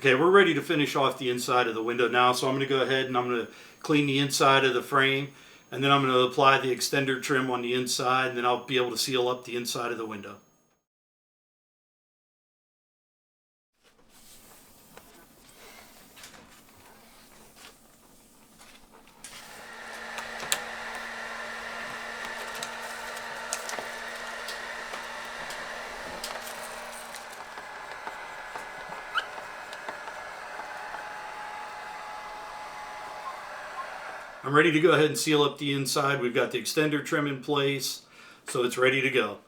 Okay, we're ready to finish off the inside of the window now, so I'm going to go ahead and I'm going to clean the inside of the frame, and then I'm going to apply the extender trim on the inside, and then I'll be able to seal up the inside of the window. I'm ready to go ahead and seal up the inside. We've got the extender trim in place, so it's ready to go.